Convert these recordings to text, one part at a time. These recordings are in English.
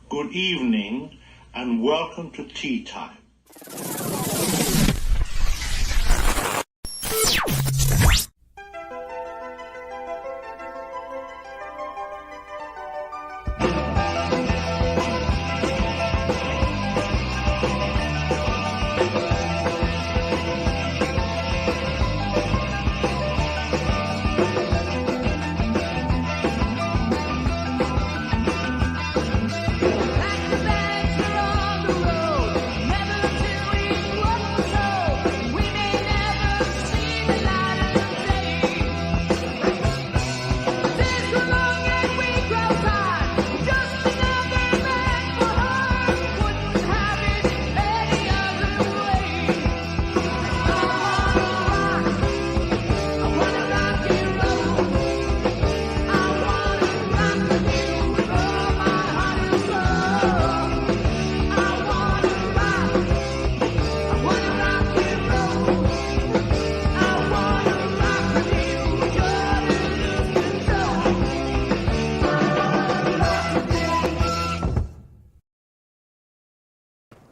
good evening, and welcome to Tea Time.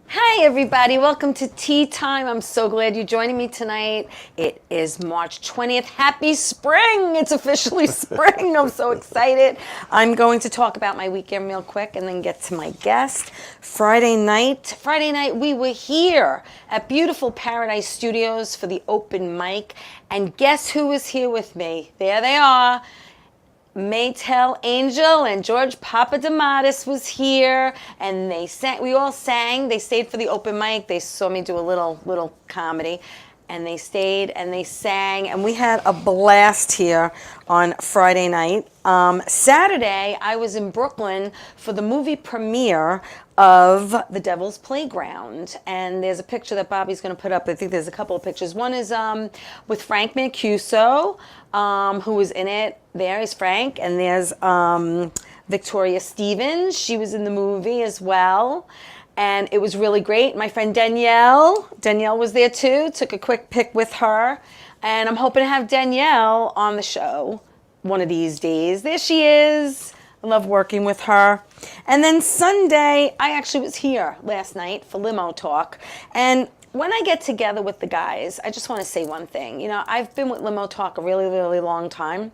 Hi everybody, welcome to Tea Time. I'm so glad you're joining me tonight. It is March 20th. Happy spring! It's officially spring. I'm so excited. I'm going to talk about my weekend real quick and then get to my guest. Friday night we were here at beautiful Paradise Studios for the open mic. And guess who was here with me? There they are. Maytel Angel and George Papadematis was here, and they sang. We all sang. They stayed for the open mic. They saw me do a little comedy, and they stayed and they sang, and we had a blast here on Friday night. Saturday, I was in Brooklyn for the movie premiere of The Devil's Playground, and there's a picture that Bobby's going to put up. I think there's a couple of pictures. One is with Frank Mancuso, who was in it. There is Frank, and there's Victoria Stevens. She was in the movie as well, and it was really great. My friend Danielle was there too. Took a quick pic with her, and I'm hoping to have Danielle on the show one of these days. There she is. I love working with her. And then Sunday, I actually was here last night for Limo Talk. And when I get together with the guys, I just want to say one thing. You know, I've been with Limo Talk a really, really long time.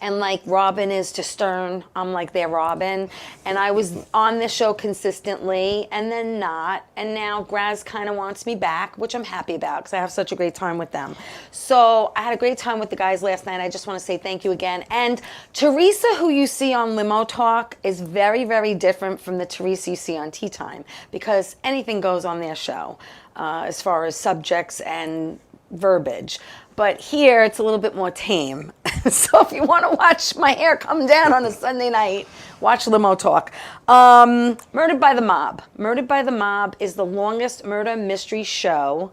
And like Robin is to Stern, I'm like their Robin. And I was on this show consistently and then not. And now Graz kind of wants me back, which I'm happy about because I have such a great time with them. So I had a great time with the guys last night. I just want to say thank you again. And Teresa, who you see on Limo Talk, is very, very different from the Teresa you see on Tea Time because anything goes on their show as far as subjects and verbiage. But here it's a little bit more tame. So if you want to watch my hair come down on a Sunday night, watch Limo Talk. Murdered by the Mob. Murdered by the Mob is the longest murder mystery show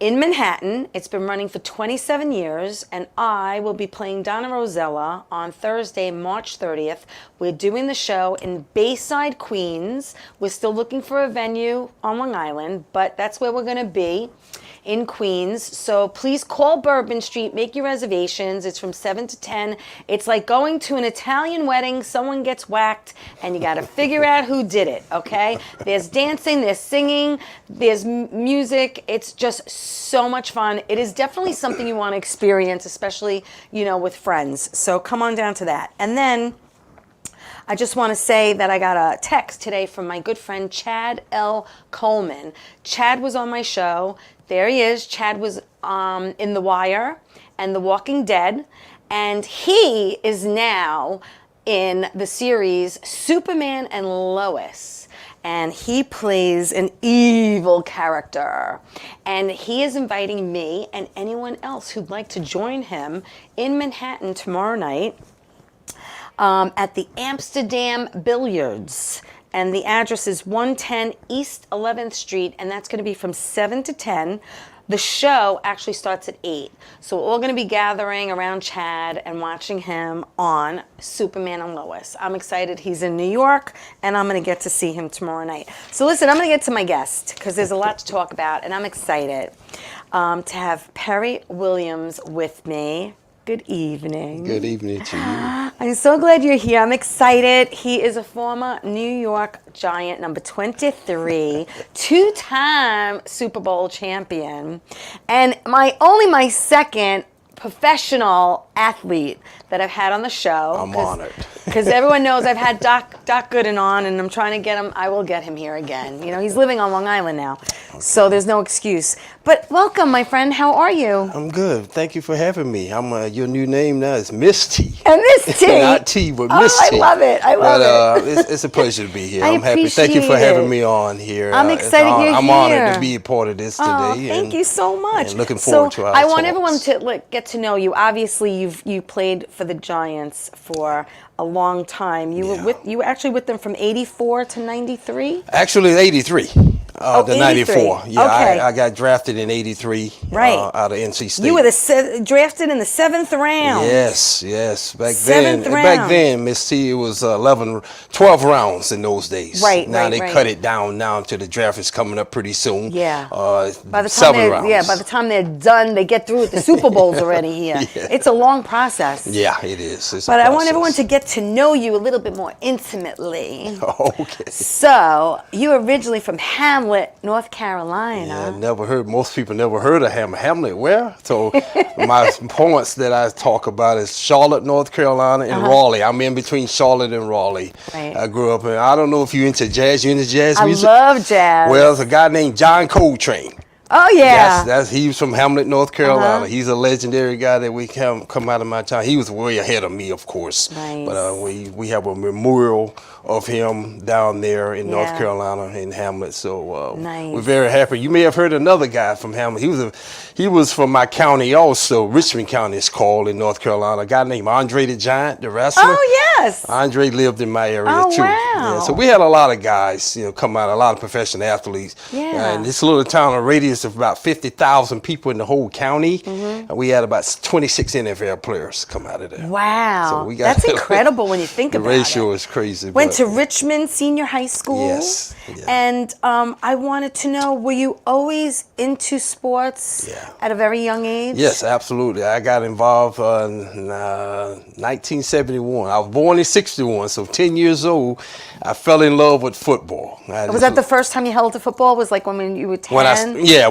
in Manhattan. It's been running for 27 years, and I will be playing Donna Rosella on Thursday, March 30th. We're doing the show in Bayside, Queens. We're still looking for a venue on Long Island, but that's where we're going to be. In Queens. So please call Bourbon Street, make your reservations. It's from 7 to 10. It's like going to an Italian wedding, someone gets whacked, and you got to figure out who did it, okay? There's dancing, there's singing, there's music. It's just so much fun. It is definitely something you want to experience, especially, you know, with friends. So come on down to that. And then I just want to say that I got a text today from my good friend Chad L. Coleman. Chad was on my show. There he is. Chad was in The Wire and The Walking Dead. And he is now in the series Superman and Lois. And he plays an evil character. And he is inviting me and anyone else who'd like to join him in Manhattan tomorrow night at the Amsterdam Billiards. And the address is 110 East 11th Street, and that's going to be from 7 to 10. The show actually starts at 8. So we're all going to be gathering around Chad and watching him on Superman and Lois. I'm excited. He's in New York, and I'm going to get to see him tomorrow night. So listen, I'm going to get to my guest because there's a lot to talk about, and I'm excited to have Perry Williams with me. Good evening. Good evening to you. I'm so glad you're here. I'm excited. He is a former New York Giant, number 23, two-time Super Bowl champion, and my second professional athlete that I've had on the show. I'm honored. Because everyone knows I've had Doc Gooden on, and I'm trying to get him. I will get him here again. You know, he's living on Long Island now, so there's no excuse. But welcome, my friend. How are you? I'm good. Thank you for having me. Your new name now is Miss T. And Miss T. Not T, but Miss T. I love it. I love it. It's a pleasure to be here. I I'm happy. Thank you for appreciate having it. me on here. I'm excited you're here. I'm honored to be a part of this Oh, today. thank you so much. And looking forward to our I want talks. everyone to get to know you. Obviously, you played for the Giants for a long time. You were actually with them from '84 to '93. Actually, 83. The 83. 94. Yeah, Okay. I got drafted in 83. Right. Out of NC State. You were drafted in the 7th round. Yes. Seventh round. Back then, Miss T, it was 12 rounds in those days. Right, now right, they right. cut it down now to the draft is coming up pretty soon. Yeah. By the time 7 rounds. by the time they're done, they get through with the Super Bowls already here. Yeah. It's a long process. Yeah, it is. It's a But I want process. everyone to get to know you a little bit more intimately. Okay. So, you're originally from Hamlet, North Carolina. Most people never heard of Hamlet. Where? So my points that I talk about is Charlotte, North Carolina, and Raleigh. I'm in between Charlotte and Raleigh. Right. I grew up in, I don't know if you're into jazz. You into jazz music? I love jazz. Well, there's a guy named John Coltrane. Oh, yeah. He's from Hamlet, North Carolina. He's a legendary guy that we come out of my town. He was way ahead of me, of course. Nice. But we have a memorial of him down there in North Yeah. Carolina in Hamlet. So Nice. we're very happy. You may have heard another guy from Hamlet. He was from my county also. Richmond County is called in North Carolina. A guy named Andre the Giant, the wrestler. Oh, yes. Andre lived in my area Oh, too. wow. Yeah, so we had a lot of guys, come out, a lot of professional athletes. Yeah. And this little town, a radius of about 50,000 people in the whole county. And we had about 26 NFL players come out of there. Wow. So we got That's incredible when you think the about ratio it. is crazy. Went but to Richmond Senior High School. Yes, yeah. And I wanted to know, were you always into sports at a very young age? Yes, absolutely. I got involved in 1971. I was born in 61, so 10 years old, I fell in love with football. Was that the first time you held a football? Was like when you were 10?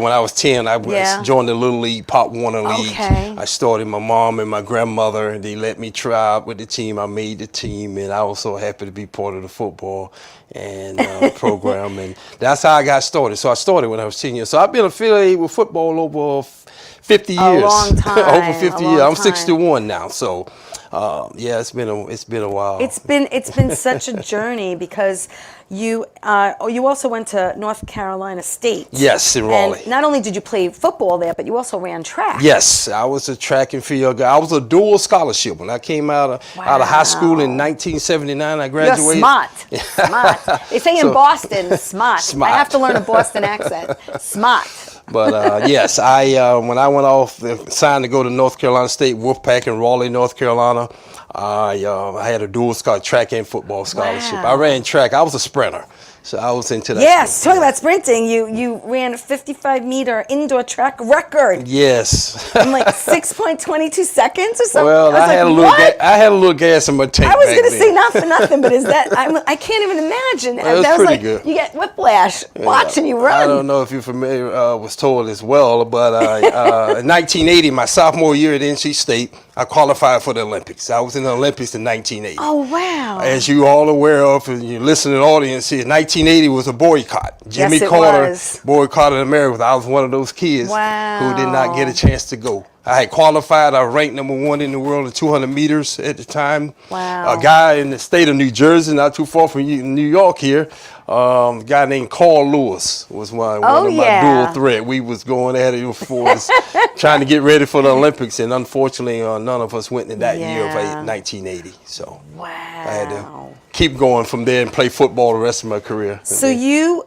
When I was 10, I joined the Little League, Pop Warner League. Okay. I started my mom and my grandmother. They let me try out with the team. I made the team, and I was so happy to be part of the football and program. And that's how I got started. So I started when I was 10 years. So I've been affiliated with football over 50 years. A long time. Over 50 years. I'm 61 now. So it's been a while. It's been such a journey because you also went to North Carolina State. Yes, in Raleigh. And not only did you play football there, but you also ran track. Yes, I was a track and field guy. I was a dual scholarship. When I came out of high school in 1979, I graduated. You're smart. Smart. They say in Boston, smart. Smart. I have to learn a Boston accent. Smart. But yes, when I went off, signed to go to North Carolina State, Wolfpack in Raleigh, North Carolina, I had a dual track and football scholarship. Wow. I ran track. I was a sprinter. So I was into that. Yes, talking about sprinting, you ran a 55-meter indoor track record. Yes. In like 6.22 seconds or something. Well, I had a little gas in my tank. I was going to say not for nothing, but is that I can't even imagine. Well, it was that was pretty like good. You get whiplash watching you run. I don't know if you're familiar, was told as well, but in 1980, my sophomore year at NC State, I qualified for the Olympics. I was in the Olympics in 1980. Oh, wow. As you all aware of, and you listening audience here, 1980 was a boycott. Jimmy Yes, it Carter was. boycotted America. I was one of those kids who did not get a chance to go. I had qualified. I ranked #1 in the world at 200 meters at the time. Wow. A guy in the state of New Jersey, not too far from New York here, a guy named Carl Lewis was one of my dual threat. We was going at it for us, trying to get ready for the Olympics, and unfortunately, none of us went in that year of 1980. So Wow. I had to keep going from there and play football the rest of my career. So you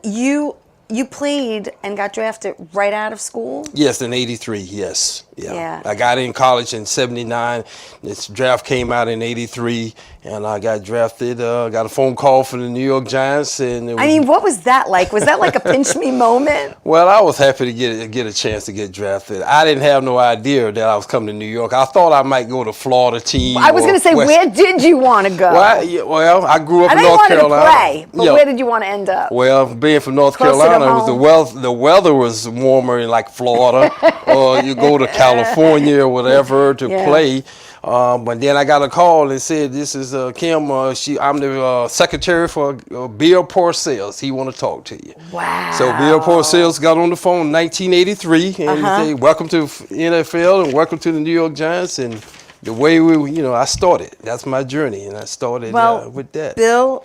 you played and got drafted right out of school? Yes, in '83. Yes. Yeah. I got in college in '79. This draft came out in '83, and I got drafted. Got a phone call from the New York Giants, and it was, What was that like? Was that like a pinch me moment? well, I was happy to get a chance to get drafted. I didn't have no idea that I was coming to New York. I thought I might go to Florida team. I was going to say, where did you want to go? Well, I grew up I in know you North wanted Carolina. to play, but where did you want to end up? Well, being from North Closer to Carolina, it was home. the weather was warmer in like Florida, or you go to California or whatever to Yeah. play. But then I got a call and said, "This is Kim. I'm the secretary for Bill Parcells. He want to talk to you." Wow. So Bill Parcells got on the phone in 1983 and he said, "Welcome to NFL and welcome to the New York Giants." And the way I started. That's my journey, and I started with that. Bill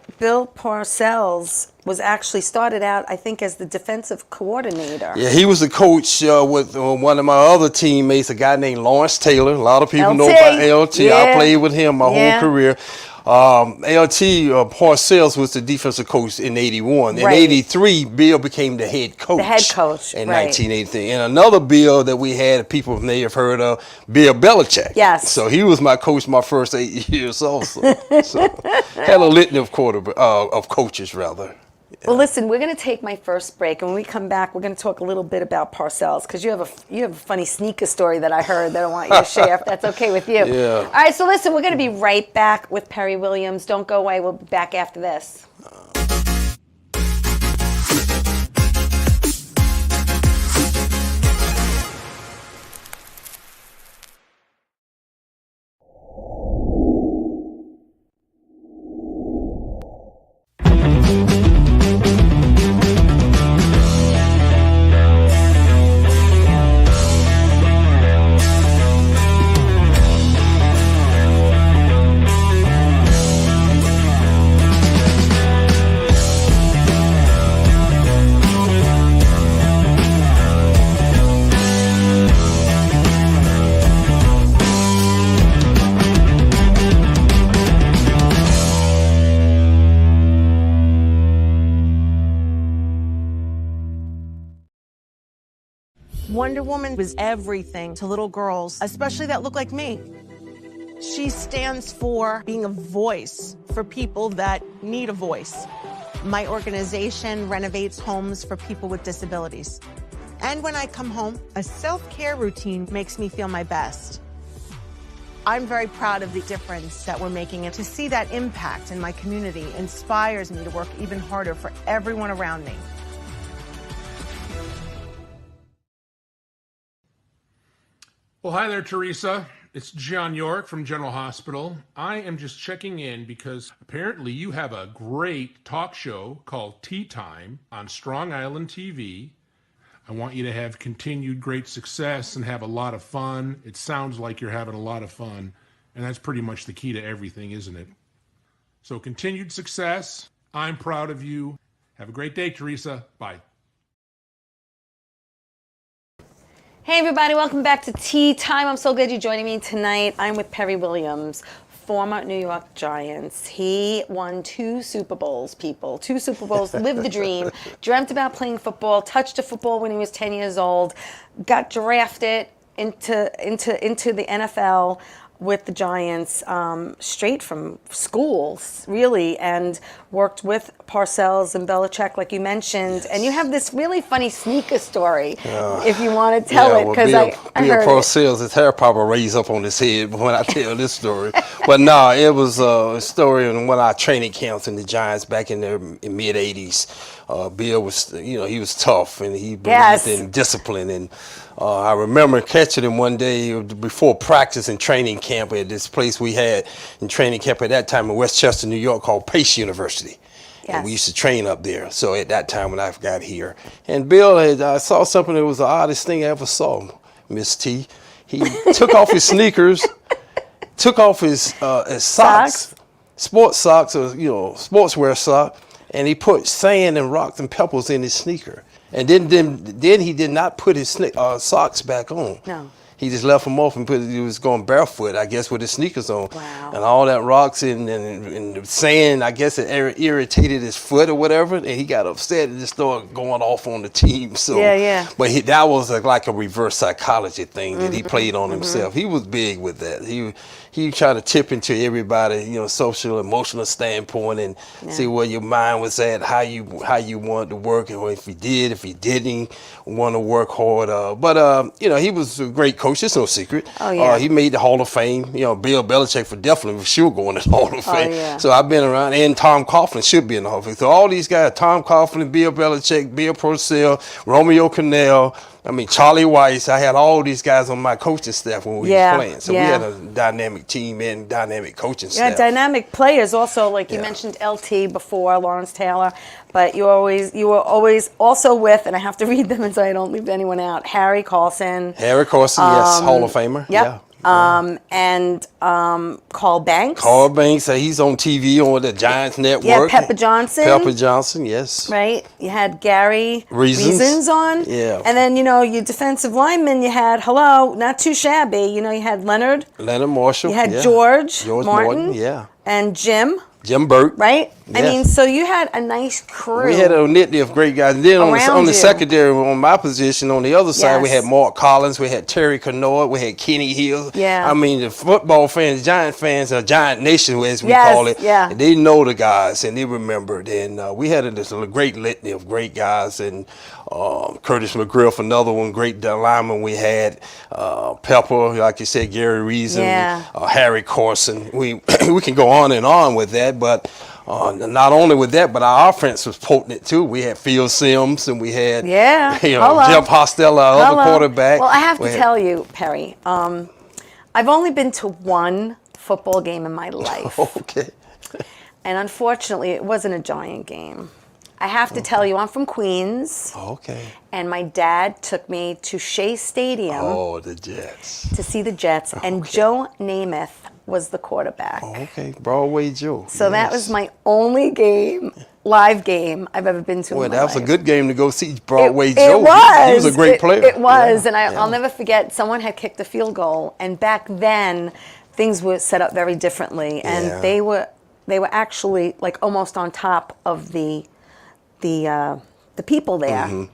Parcells was actually started out, I think, as the defensive coordinator. Yeah, he was the coach with one of my other teammates, a guy named Lawrence Taylor. A lot of people know about LT. Yeah. I played with him my Yeah. whole career. LT Parcells was the defensive coach in '81. In Right. '83, Bill became the head coach. The head coach, in right. 1983. And another Bill that we had, people may have heard of, Bill Belichick. Yes. So he was my coach my first 8 years also. So had a litany of coaches rather. Well, listen, we're going to take my first break, and when we come back, we're going to talk a little bit about Parcells, because you have a funny sneaker story that I heard that I want you to share, if that's okay with you. Yeah. All right, so listen, we're going to be right back with Perry Williams. Don't go away. We'll be back after this. Wonder Woman was everything to little girls, especially that look like me. She stands for being a voice for people that need a voice. My organization renovates homes for people with disabilities. And when I come home, a self-care routine makes me feel my best. I'm very proud of the difference that we're making, and to see that impact in my community inspires me to work even harder for everyone around me. Well, hi there, Teresa. It's John York from General Hospital. I am just checking in because apparently you have a great talk show called Tea Time on Strong Island TV. I want you to have continued great success and have a lot of fun. It sounds like you're having a lot of fun, and that's pretty much the key to everything, isn't it? So continued success. I'm proud of you. Have a great day, Teresa. Bye. Hey everybody, welcome back to Tea Time. I'm so glad you're joining me tonight. I'm with Perry Williams, former New York Giants. He won 2 Super Bowls, people. 2 Super Bowls, lived the dream, dreamt about playing football, touched a football when he was 10 years old, got drafted into the NFL with the Giants straight from school, really, and worked with Parcells and Belichick, like you mentioned. And you have this really funny sneaker story, if you want to tell it, because I heard Bill it. Parcells, his hair probably raised up on his head when I tell this story. But no, it was a story in one of our training camps in the Giants back in the mid '80s. Bill was, he was tough and he believed in discipline. And I remember catching him one day before practice and training camp at this place we had in training camp at that time in Westchester, New York, called Pace University. Yes. And we used to train up there. So at that time when I got here, and Bill I saw something that was the oddest thing I ever saw, Miss T. He took off his sneakers, took off his socks, sports socks, or sportswear sock, and he put sand and rocks and pebbles in his sneaker. And then he did not put his socks back on. No. he just left them off and he was going barefoot, I guess, with his sneakers on. Wow. And all that rocks and the sand, I guess it irritated his foot or whatever, and he got upset and just started going off on the team. So, Yeah. But that was like a reverse psychology thing that he played on himself. He was big with that. He tried to tip into everybody, social, emotional standpoint and see where your mind was at, how you wanted to work, or if he didn't want to work hard. But he was a great coach. It's no secret. Oh, yeah. He made the Hall of Fame. Bill Belichick for sure going to the Hall of Fame. Yeah. So I've been around, and Tom Coughlin should be in the Hall of Fame. So all these guys, Tom Coughlin, Bill Belichick, Bill Purcell, Romeo Cannell, Charlie Weiss. I had all these guys on my coaching staff when we were playing. So we had a dynamic team and dynamic coaching staff. Yeah, dynamic players also, like you mentioned LT before, Lawrence Taylor, but you were always also with, and I have to read them and so I don't leave anyone out, Harry Carlson. Harry Carlson, yes, Hall of Famer. Yep. Yeah. And Carl Banks. Carl Banks, he's on TV on the Giants Network. Yeah, Pepper Johnson. Pepper Johnson, yes. Right? You had Gary Reasons on. Yeah. And then, your defensive linemen, you had, not too shabby, you had Leonard Marshall. You had George Morton, yeah. And Jim Burt. Right? Yes. So you had a nice crew. We had a litany of great guys. And then on the secondary, on my position, on the other side, we had Mark Collins, we had Terry Kennard, we had Kenny Hill. Yeah. The football fans, Giant fans, Giant Nation, as we call it. Yeah. And they know the guys, and they remembered. And we had a great litany of great guys. And Curtis McGriff, another one, great lineman we had. Pepper, like you said, Gary Reason, Harry Carson. We can go on and on with that, but not only with that, but our offense was potent too. We had Phil Simms and we had Jeff Hostetler, our other quarterback. Well, I have to tell you, Perry, I've only been to one football game in my life. Okay. And unfortunately, it wasn't a Giant game. I have to tell you, I'm from Queens. Okay. And my dad took me to Shea Stadium. Oh, the Jets. To see the Jets. And Joe Namath was the quarterback. Oh, okay. Broadway Joe. So that was my only live game I've ever been to in my life. Well, that was a good game to go see Broadway Joe. It was. He was a great player. It was. And I'll never forget, someone had kicked a field goal. And back then, things were set up very differently. And they were actually like almost on top of the people there.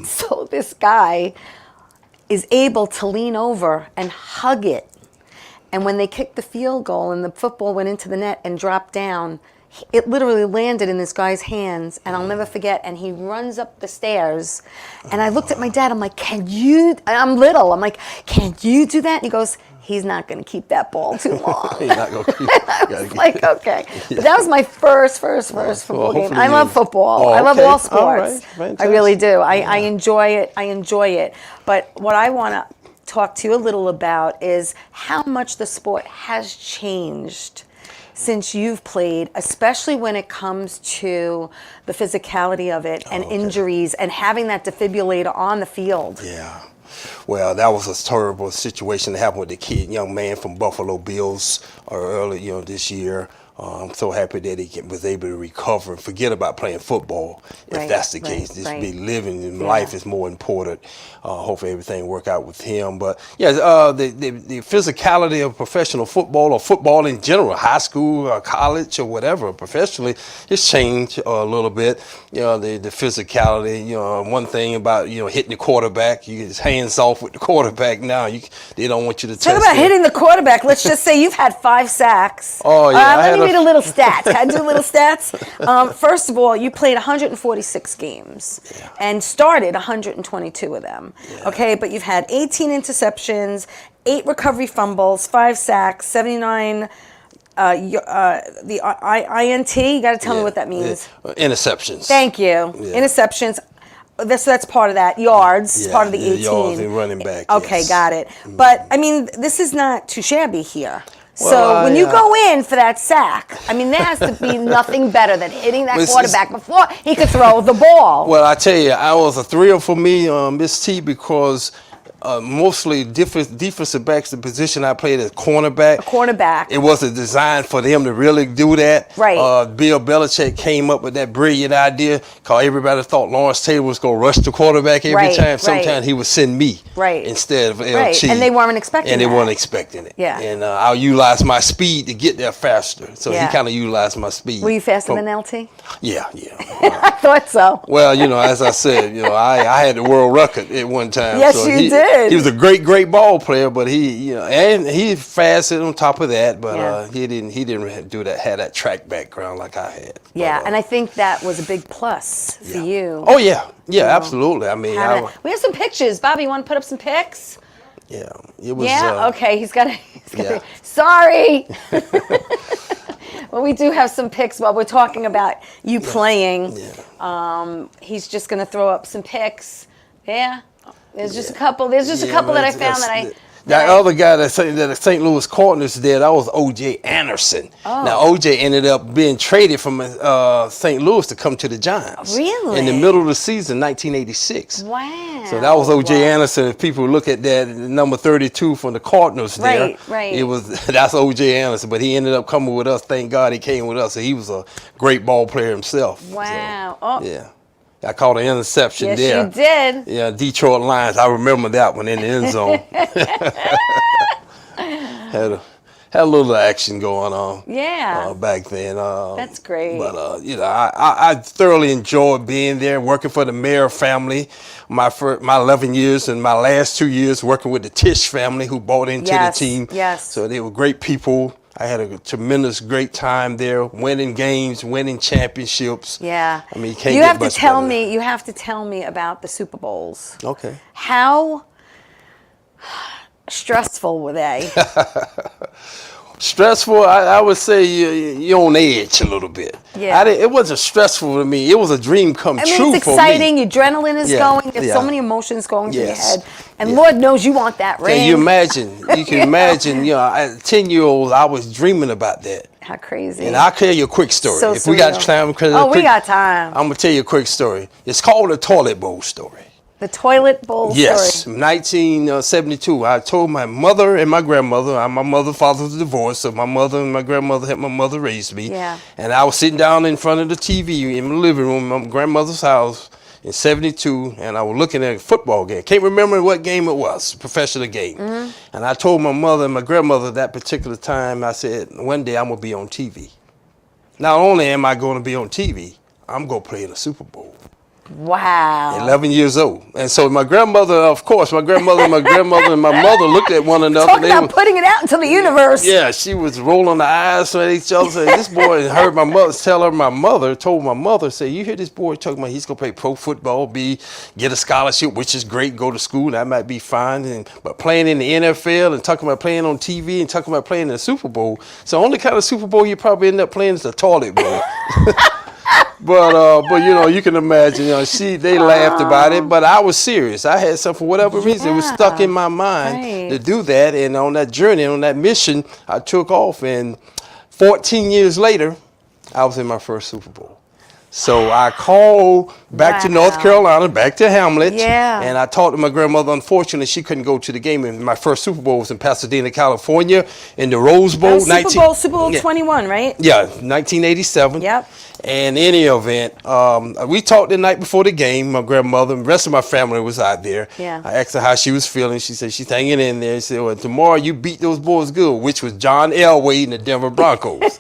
So this guy is able to lean over and hug it. And when they kicked the field goal and the football went into the net and dropped down, it literally landed in this guy's hands. And I'll never forget. And he runs up the stairs. And I looked at my dad. I'm like, I'm little. I'm like, can you do that? And he goes, he's not going to keep that ball too long. He's not going to keep it. I was like, okay. But that was my first football game. I love football. Oh, I love all sports. All right. I really do. I enjoy it. But what I want to talk to you a little about is how much the sport has changed since you've played, especially when it comes to the physicality of it and injuries and having that defibrillator on the field. Yeah. Well, that was a terrible situation that happened with the young man from Buffalo Bills earlier, this year. I'm so happy that he was able to recover and forget about playing football, if that's the case. Just be living in life is more important. Hopefully everything work out with him. But yeah, the physicality of professional football or football in general, high school or college or whatever, professionally, it's changed a little bit. The physicality. One thing about hitting the quarterback, you get his hands off with the quarterback now. They don't want you to talk about hitting the quarterback. Let's just say you've had 5 sacks. Oh yeah. Let me read a little stats. Can I do little stats? First of all, you played 146 games and started 122 of them. Yeah. Okay, but you've had 18 interceptions, 8 recovery fumbles, 5 sacks, 79. The INT, you got to tell me what that means. Interceptions. Thank you. Yeah. Interceptions. That's part of that. Yards, part of the 18. Yards and running back. Okay, got it. But I mean, this is not too shabby here. Well, so when you go in for that sack, I mean, there has to be nothing better than hitting that quarterback before he could throw the ball. Well, I tell you, I was a thrill for me, Miss T, because mostly defensive backs. The position I played as cornerback. A cornerback. It wasn't designed for them to really do that. Right. Bill Belichick came up with that brilliant idea because everybody thought Lawrence Taylor was going to rush the quarterback every Right, time. right. Sometimes he would send me Right. instead of LT. Right, and they weren't expecting And they that. weren't expecting it. Yeah. And I'll utilize my speed to get there faster. So Yeah. he kind of utilized my speed. Were you faster From- than LT? Yeah. I thought so. Well, as I said, I had the world record at one time. Yes, so you did. He was a great ball player, but and he's fast on top of that. But Yeah. he didn't have that track background like I had. Yeah, But, and I think that was a big plus for yeah. you. Oh yeah, absolutely. I mean, We have some pictures. Bobby, you want to put up some pics? yeah, it was. Yeah. Okay. He's got yeah. Sorry. Well, we do have some pics while we're talking about you playing. Yeah. He's just going to throw up some pics. Yeah. There's just a couple. There's just a couple that I found That other guy that St. Louis Cardinals did, that was O.J. Anderson. Oh. Now, O.J. ended up being traded from St. Louis to come to the Giants. Really? In the middle of the season, 1986. Wow. So that was O.J. Wow. Anderson. If people look at that, number 32 from the Cardinals there. Right. That's O.J. Anderson. But he ended up coming with us. Thank God he came with us. So he was a great ball player himself. Wow. So, yeah. I caught an interception Yes, there. you did. Yeah, Detroit Lions. I remember that one in the end zone. had a little action going on. Yeah. Back then. That's great. But I thoroughly enjoyed being there, working for the Mayer family. My 11 years and my last 2 years working with the Tisch family, who bought into the team. Yes. So they were great people. I had a tremendous, great time there, winning games, winning championships. Yeah. I mean, you can't You get have to much tell better. me. You have to tell me about the Super Bowls. Okay. How stressful were they? Stressful, I would say you're on edge a little bit. Yeah. It wasn't stressful to me. It was a dream come I mean, true it's for exciting. me. Your adrenaline is Yeah, going. There's so yeah. many emotions going through your Yes. head. And Yeah. Lord knows you want that ring. Can you imagine? You can imagine, at 10-year-old, I was dreaming about that. How crazy. And I'll tell you a quick story. So if we got surreal. time, We got time. I'm going to tell you a quick story. It's called the toilet bowl story. The toilet bowl Yes, story. 1972. I told my mother and my grandmother. My mother, father was divorced, so my mother and my grandmother helped my mother raise me. Yeah. And I was sitting down in front of the TV in my living room, in my grandmother's house in 72, and I was looking at a football game. Can't remember what game it was, professional game. Mm-hmm. And I told my mother and my grandmother that particular time, I said, one day I'm going to be on TV. Not only am I going to be on TV, I'm going to play in the Super Bowl. Wow. 11 years old. And so my grandmother, of course, my grandmother and my mother looked at one another. Talk about putting it out into the universe. Yeah, she was rolling the eyes at each other. Saying, this boy heard my mother tell her, told my mother, say, you hear this boy talking about he's going to play pro football, get a scholarship, which is great, go to school, that might be fine. But playing in the NFL and talking about playing on TV and talking about playing in the Super Bowl. So the only kind of Super Bowl you probably end up playing is the toilet bowl. But you can imagine, they laughed about it, but I was serious. I had something, for whatever reason, it was stuck in my mind to do that. And on that journey, on that mission, I took off. And 14 years later, I was in my first Super Bowl. So I called back to North Carolina, back to Hamlet. Yeah. And I talked to my grandmother. Unfortunately, she couldn't go to the game. And my first Super Bowl was in Pasadena, California, in the Rose Bowl. Super Bowl 21, right? Yeah, 1987. Yep. And in any event, we talked the night before the game. My grandmother and the rest of my family was out there. Yeah. I asked her how she was feeling. She said she's hanging in there. She said, well, tomorrow you beat those boys good, which was John Elway and the Denver Broncos.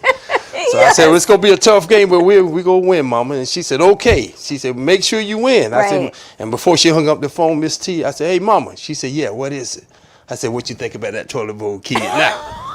So I said, well, it's going to be a tough game, but we're going to win, Mama. And she said, okay. She said, make sure you win. I said, and before she hung up the phone, Miss T, I said, hey, Mama. She said, yeah, what is it? I said, what you think about that toilet bowl kid now?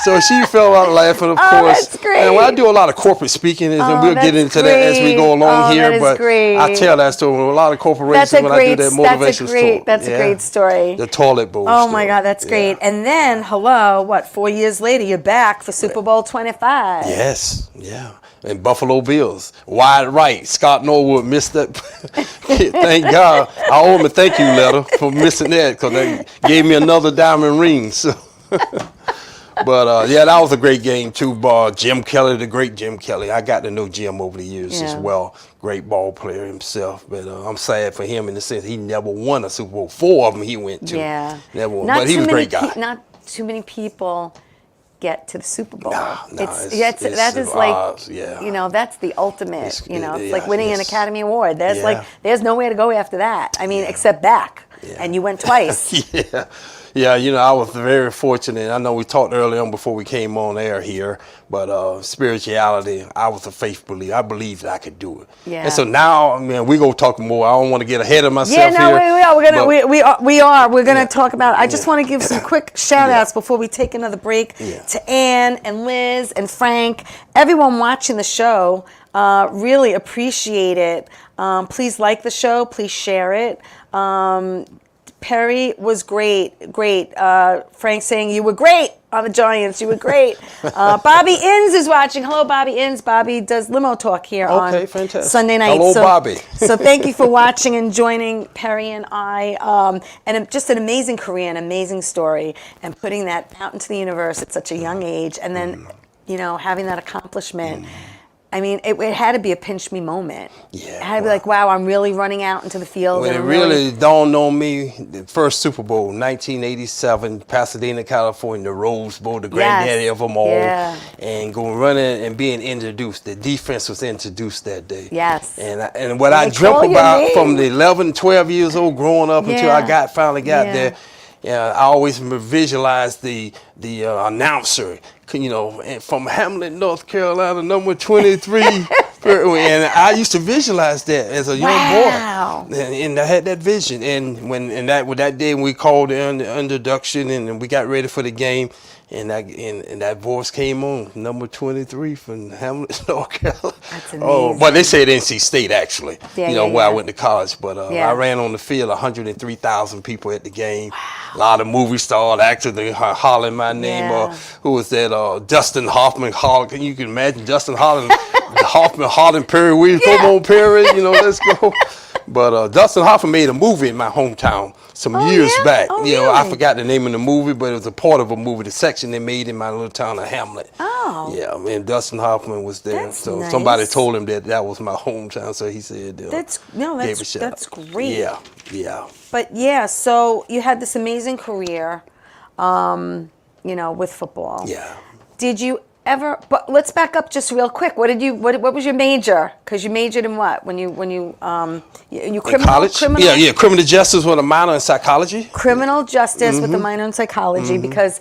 So she fell out laughing, of course. That's great. And I do a lot of corporate speaking, and we'll get into that as we go along here. That is but great. I tell that story with a lot of corporations when I do that motivational story. That's a great story. The toilet bowl Oh story. my God, that's great. And then, 4 years later, you're back for Super Bowl 25. Yes, yeah. And Buffalo Bills, wide right. Scott Norwood missed that. Thank God. I owe him a thank you letter for missing that, because they gave me another diamond ring. So. But yeah, that was a great game too. Jim Kelly, the great Jim Kelly. I got to know Jim over the years as well. Great ball player himself. But I'm sad for him in the sense he never won a Super Bowl. 4 of them he went to. Yeah. Never won. Not But he was a great guy. Not too many people get to the Super Bowl. It's that is like, yeah. you know, that's the ultimate. It's yeah, like winning an Academy Award. There's Yeah. there's nowhere to go after that. I mean, except back. Yeah. And you went twice. Yeah. Yeah, you know, I was very fortunate. I know we talked early on before we came on air here, but spirituality, I was a faith believer. I believed I could do it. Yeah. And so now, I mean, we're going to talk more. I don't want to get ahead of myself Yeah, no, here. we are. We're gonna Yeah. talk about. I just want to give some quick shout outs before we take another break Yeah. to Ann and Liz and Frank, everyone watching the show. Really appreciate it. Please like the show. Please share it. Perry was great. Frank saying you were great on the Giants. You were great. Bobby Inns is watching. Hello, Bobby Inns. Bobby does limo talk here on fantastic. Sunday nights. Hello, Bobby. So thank you for watching and joining Perry and I. And just an amazing career, an amazing story, and putting that out into the universe at such a young age, and then you know, having that accomplishment. I mean, it had to be a pinch me moment. Yeah, It had to be like, wow, I'm really running out into the field. When and it I'm really dawned on me, the first Super Bowl, 1987, Pasadena, California, the Rose Bowl, the granddaddy of them all, and going running and being introduced. The defense was introduced that day. Yes. And what And I they call dreamt your about name. from the 11, 12 years old growing up until I finally got Yeah. there. Yeah, I always visualized the announcer, you know, and from Hamlet, North Carolina, number 23. And I used to visualize that as a young boy, and I had that vision. And when that day when we called the introduction and we got ready for the game, and that voice came on, number 23 from Hamlet, North Carolina. That's Oh, amazing. well, they said NC State actually, Yeah, you know, yeah, where I yeah. went to college. But I ran on the field, 103,000 people at the game. A lot of movie stars actually hollering my name. Yeah. Who was that? Dustin Hoffman hollering. You can imagine Dustin Hoffman hollering Perry Williams. Come on, Perry, you know, let's go. But Dustin Hoffman made a movie in my hometown some years back. Oh, You know, I really? forgot the name of the movie, but it was a part of a movie, the section they made in my little town of Hamlet. Oh. Yeah, and Dustin Hoffman was there. That's so nice. somebody told him that was my hometown, so he said, gave a shout that's out. great. Yeah. But yeah, so you had this amazing career, you know, with football. Yeah. Did you ever? But let's back up just real quick. What was your major? Because you majored in what when you criminal In college? criminal Yeah, criminal justice with a minor in psychology. criminal justice with a minor in psychology. Because,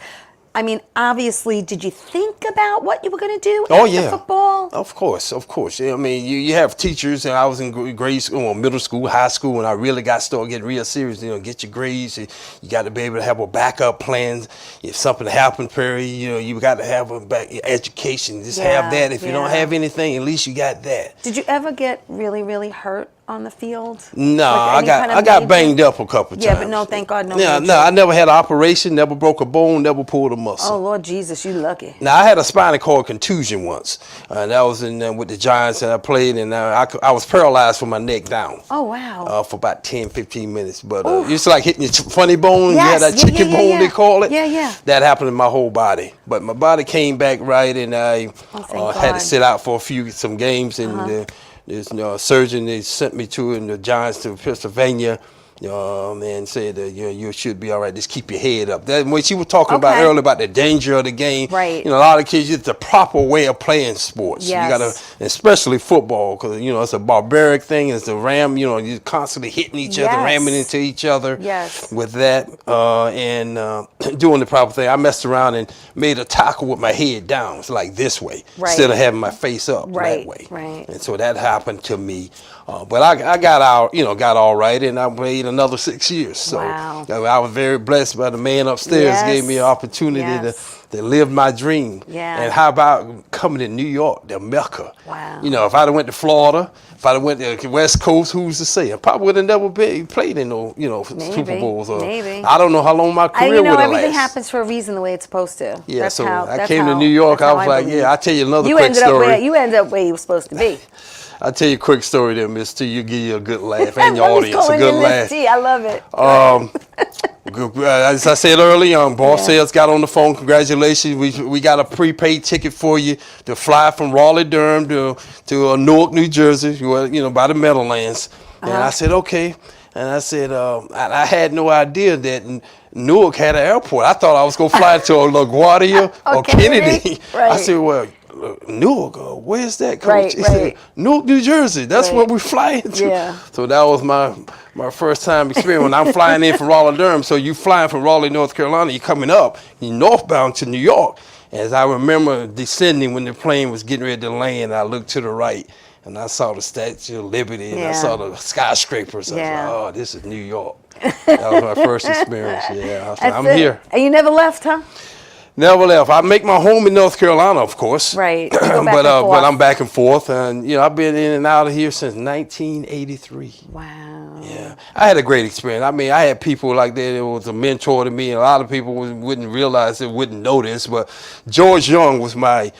I mean, obviously, did you think about what you were going to do Oh after yeah, football? Of course. Yeah, I mean, you have teachers, and I was in grade school, well, middle school, high school, when I really started getting real serious. You know, get your grades. You got to be able to have a backup plan if something happened. Perry, you know, you got to have a education. Just have that. If you don't have anything, at least you got that. Did you ever get really, really hurt on the field? No, Like any kind of I got major? banged up a couple times. Yeah, but no, thank God, no. Yeah, major. no, I never had an operation, never broke a bone, never pulled a muscle. Oh Lord Jesus, you lucky. Now, I had a spinal cord contusion once, and that was with the Giants, and I played, and I was paralyzed from my neck down. Oh wow. For about 10, 15 minutes. But it's like hitting your funny bone. Yes, You had that yeah, chicken yeah, bone, yeah. they call it. Yeah, yeah. That happened in my whole body. But my body came back right, and I thank had to God. sit out for some games, and there's surgeon they sent me to in the Giants to Pennsylvania. And said that you should be all right. Just keep your head up. That when she was talking about Okay. earlier about the danger of the game, Right. You know, a lot of kids, it's the proper way of playing sports. Yes. You gotta, especially football, because you know it's a barbaric thing. It's a ram. You know, you're constantly hitting each other, Yes. ramming into each other. Yes. With that, and doing the proper thing, I messed around and made a tackle with my head down. It's like this way, Right. instead of having my face up Right, that way. right. And so that happened to me. But I got out, got all right, and I played another 6 years. So Wow. I was very blessed by the man upstairs. Yes. Gave me an opportunity Yes. to live my dream. Yeah. And how about coming to New York, the Mecca? Wow. You know, if I'd have went to Florida, if I'd have went to the West Coast, who's to say? I probably would have never played in no, Super Bowls. Or, maybe. I don't know how long my career would have everything lasted. happens for a reason the way it's supposed to. Yeah, I That's came to how- New York. that's I how was like, believe. I'll tell you another You quick ended up story. where you ended up where you were supposed to be. I'll tell you a quick story there, Miss T. You'll give you a good laugh and your Always audience a calling good you laugh. Miss T. I love it. As I said earlier, Boss Sales got on the phone. Congratulations. We got a prepaid ticket for you to fly from Raleigh, Durham to Newark, New Jersey, by the Meadowlands. And I said, okay. And I said, I had no idea that Newark had an airport. I thought I was going to fly to LaGuardia or Kennedy. Right. I said, well, Newark, where's that, Coach? Right, He said, Newark, New Jersey. That's where we're flying to. Yeah. So that was my first time experience when I'm flying in from Raleigh, Durham. So you flying from Raleigh, North Carolina, you're coming up, you're northbound to New York. As I remember descending when the plane was getting ready to land, I looked to the right and I saw the Statue of Liberty and I saw the skyscrapers. I was like, oh, this is New York. That was my first experience. Yeah, I was like, I'm here. And you never left, huh? Never left. I make my home in North Carolina, of course. Right. You go back but and forth. but I'm back and forth, and I've been in and out of here since 1983. Wow. Yeah, I had a great experience. I mean, I had people like that was a mentor to me, and a lot of people wouldn't realize it, wouldn't know this, but George Young was my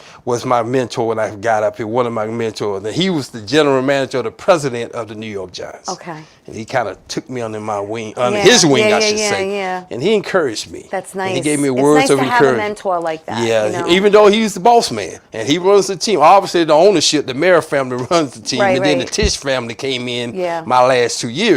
mentor when I got up here. One of my mentors, and he was the general manager, the president of the New York Giants. Okay. And he kind of took me under my wing, his wing, I should say. Yeah. And he encouraged me. That's nice. And he gave me It's words nice of to encouragement. have a mentor like that. Yeah, even though he's the boss man and he runs the team. Obviously, the ownership, the Mayer family runs the team, and then the Tisch family came in my last 2 years.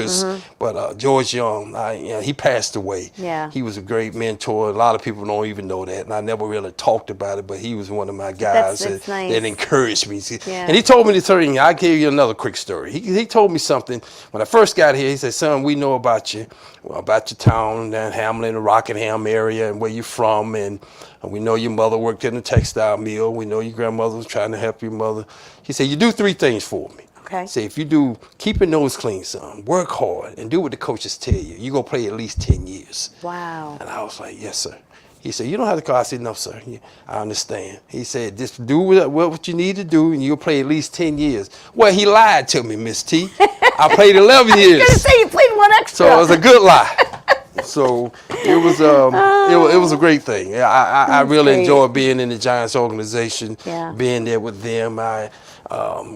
But George Young, he passed away. Yeah, he was a great mentor. A lot of people don't even know that, and I never really talked about it. But he was one of my guys that encouraged me. Yeah. And he told me to tell you. I'll give you another quick story. He told me something when I first got here. He said, "Son, we know about you, about your town down Hamlin, the Rockingham area, and where you're from, and we know your mother worked in a textile mill. We know your grandmother was trying to help your mother." He said, "You do 3 things for me." Okay. Say, if you do, keep your nose clean, son, work hard, and do what the coaches tell you, you're going to play at least 10 years. Wow. And I was like, yes, sir. He said, you don't have to call. I said, no, sir. I understand. He said, just do what you need to do, and you'll play at least 10 years. Well, he lied to me, Miss T. I played 11 years. I was going to say, you played 1 extra. So it was a good lie. So it was it was a great thing. I really enjoyed being in the Giants organization, being there with them.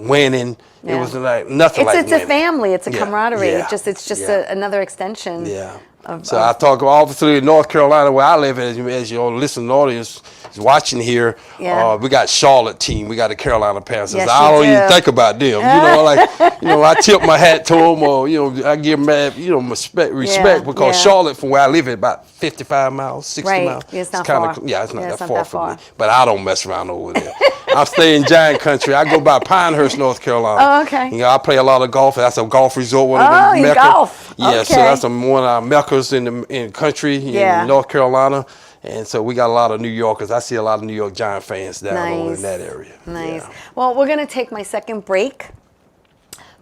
Winning. It was like nothing like it's winning. A family. It's a camaraderie. Yeah. It's just another extension. Yeah. So I talk obviously in North Carolina where I live, as your listening audience is watching here. Yeah. We got Charlotte team. We got the Carolina Panthers. Yes, I don't even think about them. I tip my hat to them, or I give them respect because Charlotte, from where I live, is about 55 miles, 60 miles. It's not far. Yeah, it's not that far from me. But I don't mess around over there. I'm staying in Giant country. I go by Pinehurst, North Carolina. Oh, okay. I play a lot of golf. That's a golf resort. One of the you golf. Yeah, okay. so that's one of our meccas in the country in North Carolina. And so we got a lot of New Yorkers. I see a lot of New York Giant fans down over in that area. Nice. Yeah. Well, we're going to take my second break.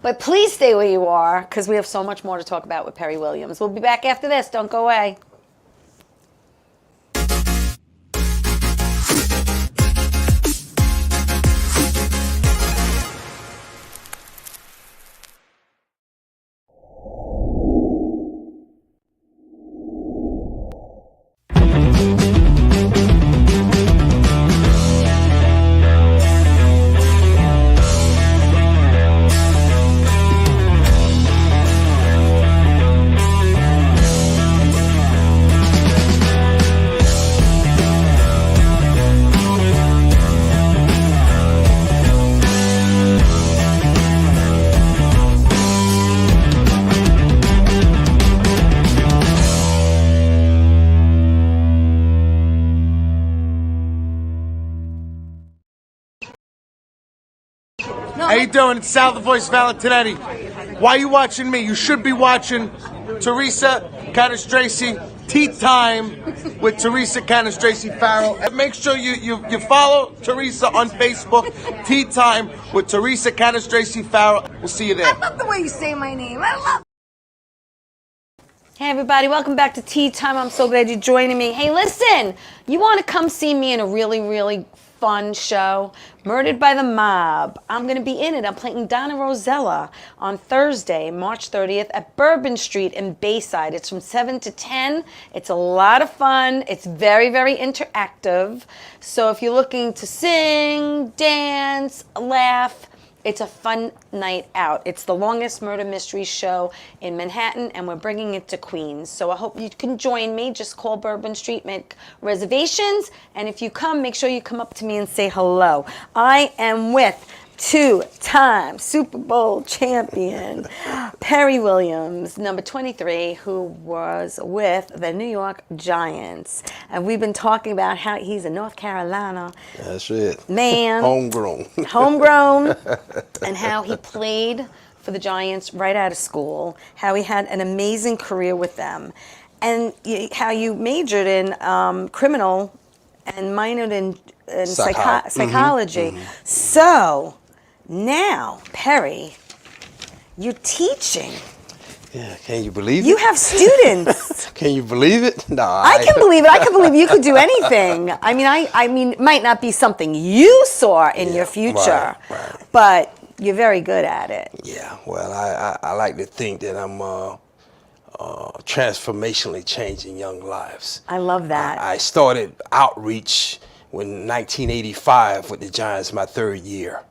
But please stay where you are because we have so much more to talk about with Perry Williams. We'll be back after this. Don't go away. How you doing? It's Sal, the voice Valentinetti. Why are you watching me? You should be watching Teresa Canastraci Tea Time with Teresa Canastraci Farrell. And make sure you follow Teresa on Facebook. Tea Time with Teresa Canastraci Farrell. We'll see you there. I love the way you say my name. I love. Hey everybody, welcome back to Tea Time. I'm so glad you're joining me. Hey, listen, you want to come see me in a really, really fun show, Murdered by the Mob. I'm going to be in it. I'm playing Donna Rosella on Thursday, March 30th at Bourbon Street in Bayside. It's from 7 to 10. It's a lot of fun. It's very, very interactive. So if you're looking to sing, dance, laugh, It's a fun night out. It's the longest murder mystery show in Manhattan, and we're bringing it to Queens. So I hope you can join me. Just call Bourbon Street, make reservations, and if you come, make sure you come up to me and say hello. I am with two-time Super Bowl champion Perry Williams, number 23, who was with the New York Giants. And we've been talking about how he's a North Carolina That's it. man, Homegrown. and how he played for the Giants right out of school, how he had an amazing career with them, and how you majored in criminal and minored in psychology. So now, Perry, you're teaching. Yeah, can you believe it? You have students. Can you believe it? No, I can believe it. I can believe you could do anything. I mean, it might not be something you saw in your future, right. but you're very good at it. Yeah, well, I like to think that I'm transformationally changing young lives. I love that. I started outreach in 1985 with the Giants, my third year.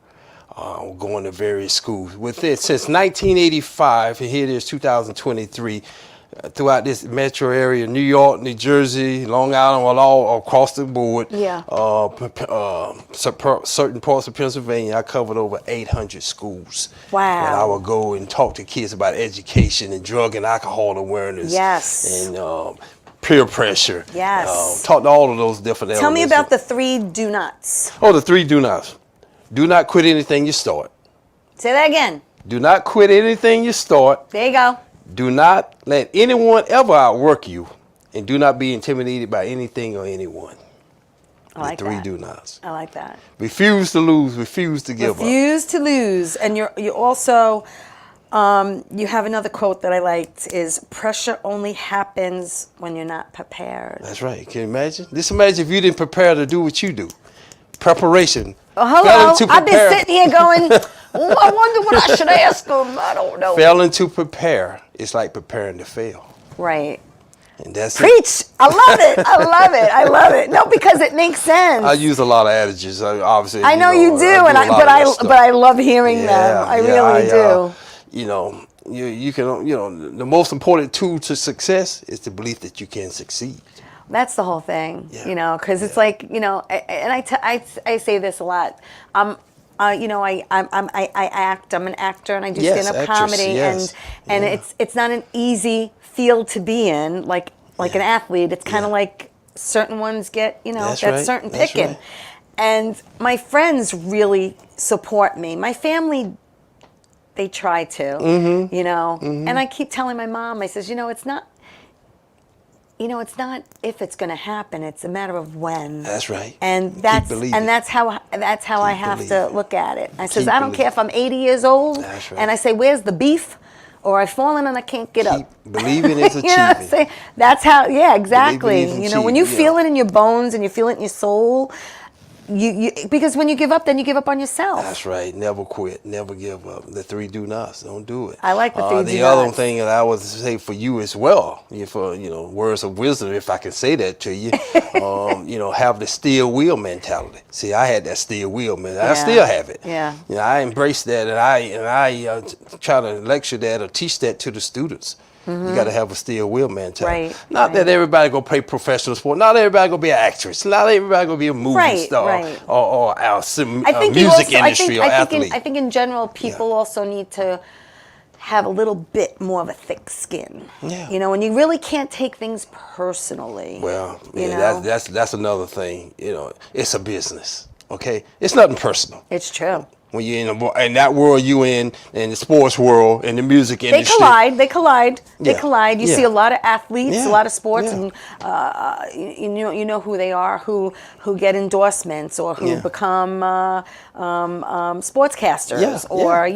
Going to various schools. With it, since 1985, and here it is 2023, throughout this metro area, New York, New Jersey, Long Island, all across the board. Yeah. Certain parts of Pennsylvania, I covered over 800 schools. Wow. And I would go and talk to kids about education and drug and alcohol awareness. Yes. And peer pressure. Yes. Talk to all of those different Tell me elements. about the 3 do nots. Oh, the 3 do nots. Do not quit anything you start. Say that again. Do not quit anything you start. There you go. Do not let anyone ever outwork you. And do not be intimidated by anything or anyone. I like the 3 that. do nots. I like that. Refuse to lose. Refuse to give up. Refuse to lose. And you also, you have another quote that I liked is, pressure only happens when you're not prepared. That's right. Can you imagine? Just imagine if you didn't prepare to do what you do. Preparation. Oh, hello. I've been sitting here going, oh, I wonder what I should ask them. I don't know. Failing to prepare is like preparing to fail. Right. And that's it. Preach. I love it. I love it. I love it. No, because it makes sense. I use a lot of adages. Obviously, I know you do, but I love hearing them. I really do. You can. The most important tool to success is the belief that you can succeed. That's the whole thing, Yeah. because it's like, and I say this a lot. I act. I'm an actor, and I do stand-up comedy, and it's not an easy field to be in, like an athlete. It's kind of like certain ones get, That's that right. certain That's picking. right. And my friends really support me. My family, they try to, and I keep telling my mom, I says, it's not. It's not if it's going to happen. It's a matter of when. That's right. And that's how I have to look at it. I says, I don't care if I'm 80 years old. That's right. And I say, where's the beef? Or I've fallen and I can't get up. Believing is achieving. I say, that's how. Yeah, exactly. Believing is When you achieving, feel it in your bones and you feel it in your soul. Because when you give up, then you give up on yourself. That's right. Never quit. Never give up. The 3 do nots. Don't do it. I like the 3 do nots. The other thing that I would say for you as well, for words of wisdom, if I can say that to you, have the steel wheel mentality. See, I had that steel wheel mentality. I still have it. Yeah. I embrace that, and I try to lecture that or teach that to the students. Mm-hmm. You got to have a steel wheel mentality. Right, Not that everybody gonna play professional sport. Not everybody gonna be an actress. Not everybody gonna be a movie star or music industry or athlete. I think in general, people also need to have a little bit more of a thick skin. Yeah. And you really can't take things personally. Well, that's another thing. It's a business. Okay, it's nothing personal. It's true. When you're in that world you in the sports world, in the music industry. They collide. You see a lot of athletes, a lot of sports, and you know who they are, who get endorsements or who become sportscasters, or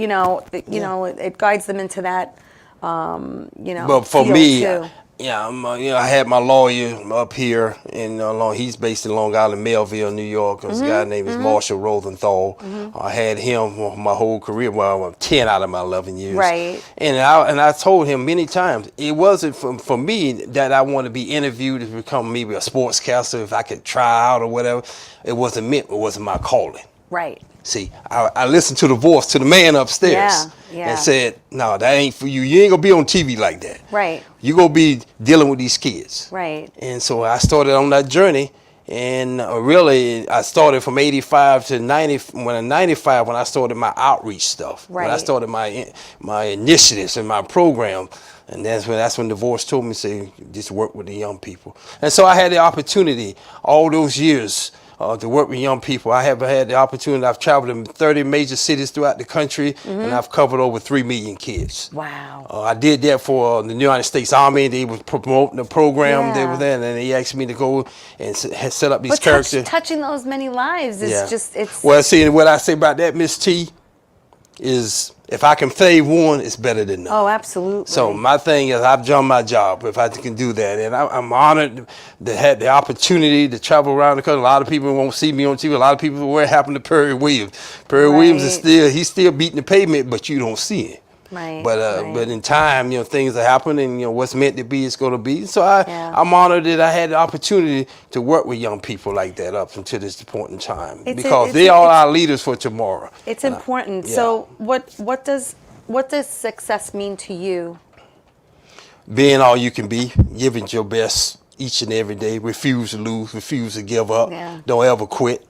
it guides them into that. But for me, too. I had my lawyer up here he's based in Long Island, Melville, New York. There's a guy named Marshall Rosenthal. I had him my whole career. Well, 10 out of my 11 years. Right. And I told him many times, it wasn't for me that I want to be interviewed to become maybe a sportscaster if I could try out or whatever. It wasn't my calling. Right. See, I listened to the voice, to the man upstairs, Yeah. and said, "No, that ain't for you. You ain't gonna be on TV like that. Right. You gonna be dealing with these kids." Right. And so I started on that journey, and really I started from '85 to '90. When in '95, when I started my outreach stuff, when I Right. started my initiatives and my program, and that's when the voice told me, say, just work with the young people. And so I had the opportunity all those years. To work with young people. I have had the opportunity. I've traveled in 30 major cities throughout the country, and I've covered over 3 million kids. Wow. I did that for the United States Army. They was promoting the program. They Yeah. were there, and then they asked me to go and set up these characters. Touching those many lives is it's. Well, see, what I say about that, Miss T, is if I can save one, it's better than none. Oh, absolutely. So my thing is, I've done my job if I can do that, and I'm honored to have the opportunity to travel around the country. A lot of people won't see me on TV. A lot of people, what happened to Perry Williams? Perry Williams is Right. still beating the pavement, but you don't see it. Right. But in time, things are happening, and what's meant to be is going to be. So Yeah. I'm honored that I had the opportunity to work with young people like that up until this point in time, because they are our leaders for tomorrow. It's important. yeah. So what does success mean to you? Being all you can be, giving your best each and every day, refuse to lose, refuse to give up, Yeah. don't ever quit.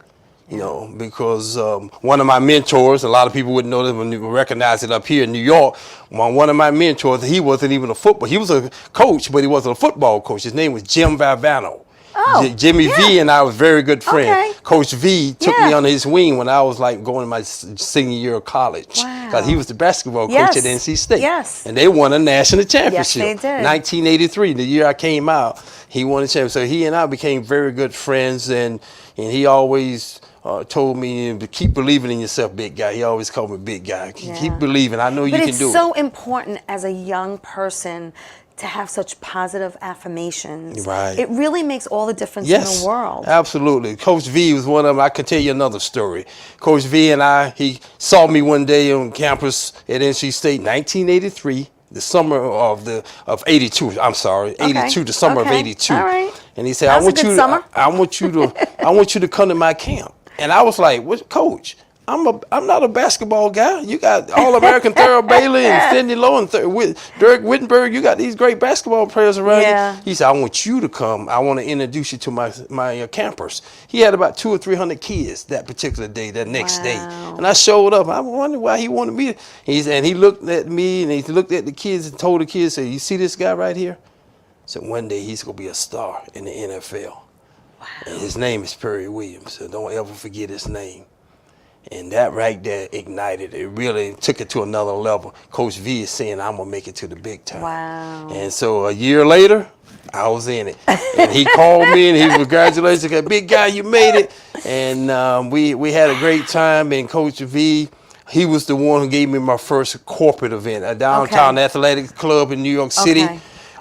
Because one of my mentors, a lot of people wouldn't know this when you recognize it up here in New York. One of my mentors, he wasn't even a football. He was a coach, but he wasn't a football coach. His name was Jim Valvano. Oh, Jimmy V and I was very good friends. Okay. Coach V took Yeah. me under his wing when I was like going to my senior year of college. Wow. Because he was the basketball Yes. coach at NC State. Yes. And they won a national championship. they did. 1983, the year I came out, he won a championship. So he and I became very good friends, and he always told me to keep believing in yourself, big guy. He always called me big guy. Yeah. Keep believing. I know you But can it's do so it. important as a young person to have such positive affirmations. Right. It really makes all the difference Yes, in the world. absolutely. Coach V was one of them. I can tell you another story. Coach V and he saw me one day on campus at NC State, 1983, the summer of 82. I'm sorry, 82, the summer of Okay. 82. All right. And he said, That was a good summer. I want you to come to my camp. And I was like, "What, Coach? I'm not a basketball guy. You got All-American Thurl Bailey and Cindy Lowe and Dirk Wittenberg. You got these great basketball players around Yeah. you." He said, "I want you to come. I want to introduce you to my campers." He had about 200 or 300 kids that particular day, that next day. Wow. And I showed up. I wondered why he wanted me. He looked at me and he looked at the kids and told the kids, "Say, you see this guy right here? So one day he's gonna be a star in the NFL. Wow. And his name is Perry Williams. So don't ever forget his name." And that right there ignited it. Really took it to another level. Coach V is saying, "I'm gonna make it to the big time." Wow. And so a year later, I was in it. And he called me and he congratulated me, "Big guy, you made it." And we had a great time. And Coach V, he was the one who gave me my first corporate event, a downtown athletic club in New York City.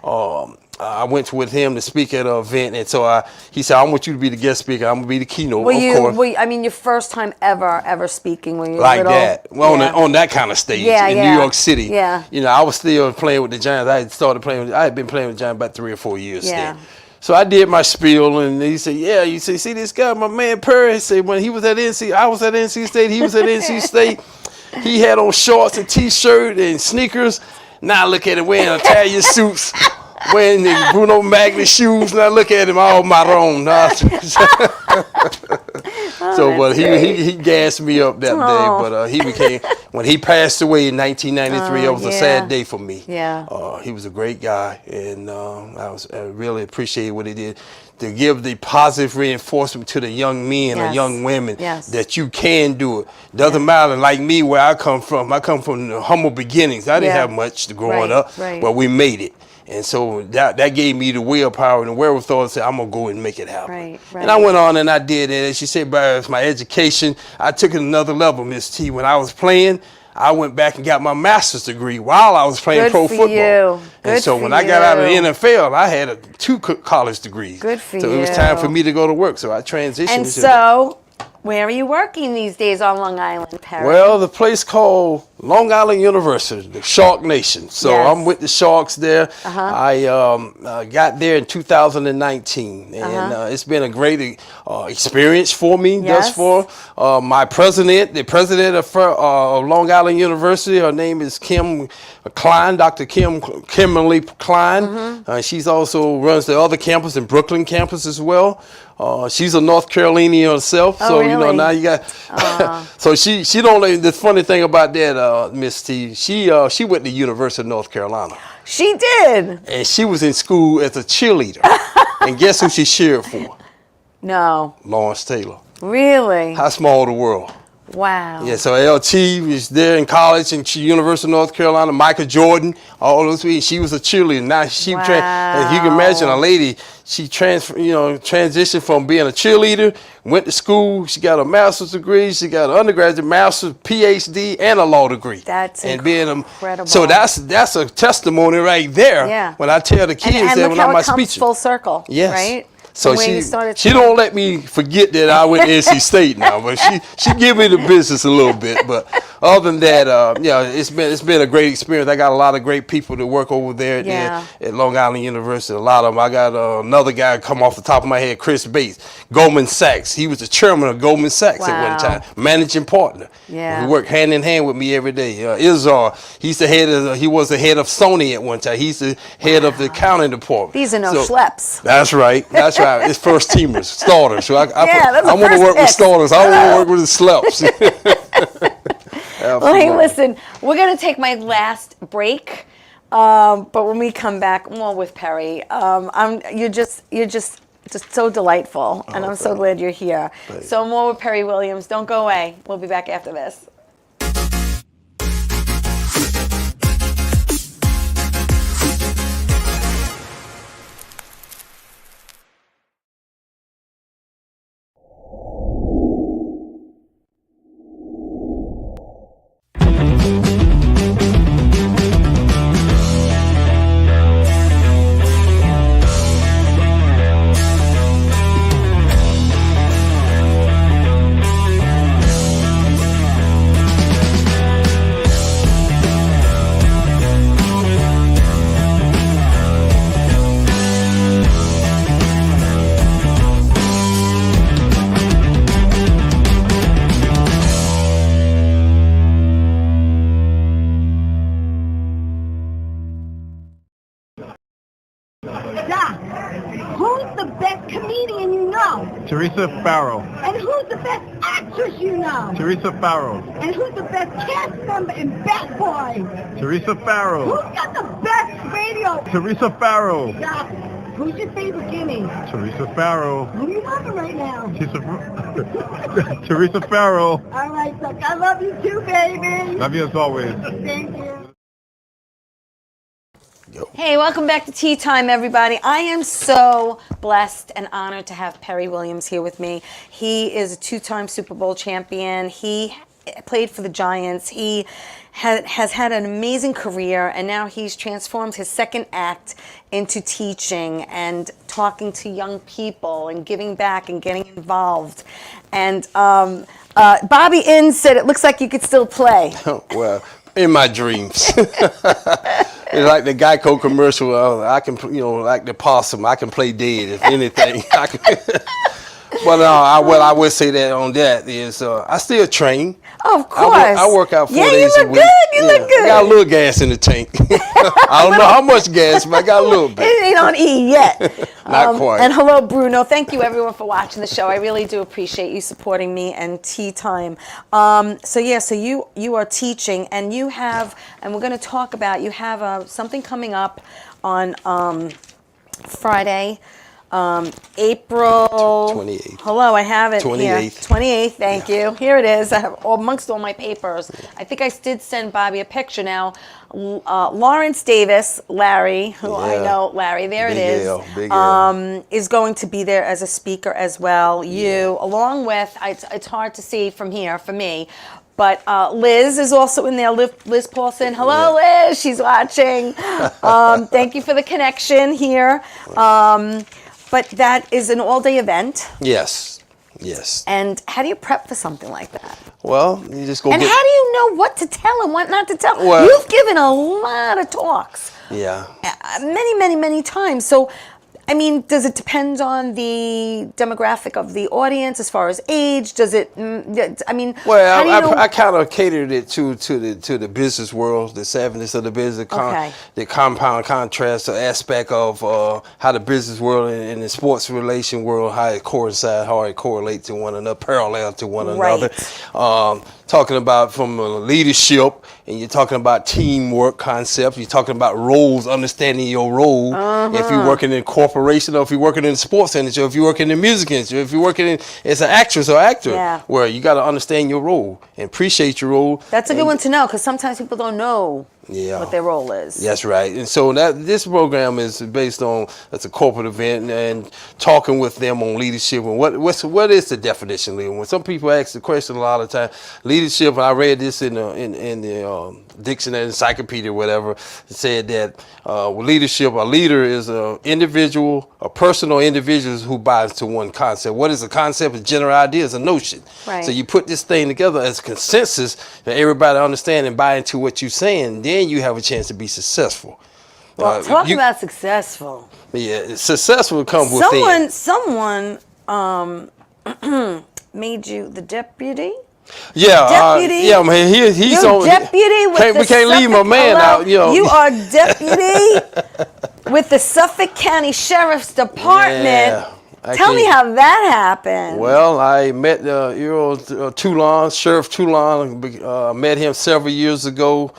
Okay. I went with him to speak at an event, and so he said, "I want you to be the guest speaker. I'm gonna be the keynote." I mean, your first time ever speaking when you were Like little? that. Well, Yeah. on that kind of stage Yeah, in yeah. New York City. Yeah. I was still playing with the Giants. I had been playing with the Giants about 3 or 4 years Yeah. then. So I did my spiel, and he said, "Yeah, you see this guy, my man Perry." He said, "When he was at NC, I was at NC State. He was at NC State. He had on shorts and T-shirt and sneakers. Now look at him wearing Italian suits." Wearing the Bruno Magni shoes, and I look at him all maroon. But he gassed me up that day. But when he passed away in 1993, it was a sad day for me. Yeah. He was a great guy, and I really appreciate what he did to give the positive reinforcement to the young men and young women that you can do it. Doesn't matter, like me, where I come from. I come from the humble beginnings. I didn't have much growing up, but we made it. And so that gave me the willpower and the wherewithal to say, "I'm going to go and make it happen." Right. And I went on and I did it. As she said, it's my education. I took it another level, Miss T. When I was playing, I went back and got my master's degree while I was playing pro football. You. And so when I got out of the NFL, I had 2 college degrees. Good for So you. it was time for me to go to work. So I transitioned. And so Where are you working these days on Long Island, Perry? Well, the place called Long Island University, the Shark Nation. So Yes. I'm with the Sharks there. I got there in 2019, and it's been a great experience for me thus Yes. far. My president, the president of Long Island University, her name is Kim Klein, Dr. Kimberly Klein. She's also runs the other campus, in Brooklyn campus as well. She's a North Carolinian herself, so you know really? now you got. So she don't. The funny thing about that, Miss T, she went to University of North Carolina, She did. and she was in school as a cheerleader. And guess who she cheered for? No. Lawrence Taylor. Really? How small the world. Wow. Yeah, so LT was there in college in University of North Carolina. Michael Jordan, all those people. She was a cheerleader. Now she, and you can imagine a lady. She transitioned from being a cheerleader, went to school. She got a master's degree. She got an undergraduate, master's, PhD, and a law degree. That's and incredible. So that's a testimony right there. Yeah. When I tell the kids and that look when how I'm my it comes speech. full circle. Yes. Right? So From where you started she don't let me forget that I went to NC State now, but she give me the business a little bit. But other than that, it's been a great experience. I got a lot of great people that work over there at Long Island University. A lot of them. I got another guy come off the top of my head, Chris Bates, Goldman Sachs. He was the chairman of Goldman Sachs at one time, managing partner. Yeah. He worked hand in hand with me every day. Izzar, he was the head of Sony at one time. He's the head of the accounting department. These are no schleps. That's right. That's right. It's first teamers, starters. So I want to first work with pick. starters. I want to work with the sleps. Well, hey, listen, we're going to take my last break. But when we come back, more with Perry, you're just so delightful. And I'm so glad you're here. So more with Perry Williams. Don't go away. We'll be back after this. Doc, who's the best comedian you know? Teresa Farrow. And who's the best actress you know? Teresa Farrow. And who's the best cast member in Bat Boys? Teresa Farrow. Who's got the best radio? Teresa Farrow. Doc, who's your favorite guinea? Teresa Farrow. Who are you loving right now? Teresa Farrow. All right, Doc, I love you too, baby. Love you as always. Thank you. Hey, welcome back to Tea Time, everybody. I am so blessed and honored to have Perry Williams here with me. He is a two-time Super Bowl champion. He played for the Giants. He has had an amazing career, and now he's transformed his second act into teaching and talking to young people and giving back and getting involved. And Bobby Inns said it looks like you could still play. Well, in my dreams. It's like the Geico commercial. I can, like the possum. I can play dead if anything. But what I would say that on that is I still train. Oh, of course. I work out 4 days a week. You look good. I got a little gas in the tank. I don't know how much gas, but I got a little bit. It ain't on E yet. Not quite. And hello, Bruno. Thank you, everyone, for watching the show. I really do appreciate you supporting me and Tea Time. So you are teaching, and you have, and we're going to talk about, you have something coming up on Friday. April 28th. Hello, I have it 28th. here. 28th, thank you. Here it is. I have amongst all my papers. I think I did send Bobby a picture now. Lawrence Davis, Larry, who I know, Larry, there it is, Big L. is going to be there as a speaker as well. You, along with, it's hard to see from here for me, but Liz is also in there, Liz Paulson. Hello, Liz, she's watching. Thank you for the connection here. But that is an all-day event. Yes. Yes. And how do you prep for something like that? Well, you just go And get. how do you know what to tell and what not to tell? Well- You've given a lot of talks. Yeah. Many times. So, I mean, does it depend on the demographic of the audience as far as age? Does it? I mean, how do Well, you know? I kind of catered it to the business world, the savviness of the business, Okay. the compound contrast, the aspect of how the business world and the sports relation world, how it coincide, how it correlate to one another, parallel to one another. Talking about from leadership, and you're talking about teamwork concepts. You're talking about roles, understanding your role. If you're working in corporation, or if you're working in the sports industry, or if you're working in the music industry, if you're working as an actress or actor, Yeah. where you got to understand your role and appreciate your role. That's a good one to know because sometimes people don't know Yeah. what their role is. That's right. And so this program is based on, it's a corporate event, and talking with them on leadership and what is the definition of leadership. When some people ask the question a lot of time, leadership, I read this in the dictionary, encyclopedia, whatever, it said that leadership, a leader is a person or individuals who buys to one concept. What is a concept? A general idea, is a notion. Right. So you put this thing together as consensus that everybody understand and buy into what you're saying, then you have a chance to be successful. Well, talk about successful. Yeah, successful comes within. Someone made you the deputy. Yeah, Deputy. yeah, man. He's You're on. deputy with the We can't leave my Suffolk- man Hello? out. You know. You are deputy with the Suffolk County Sheriff's Department. Yeah, I Tell me can't- how that happened. Well, I met Toulon, Sheriff Toulon. Met him several years ago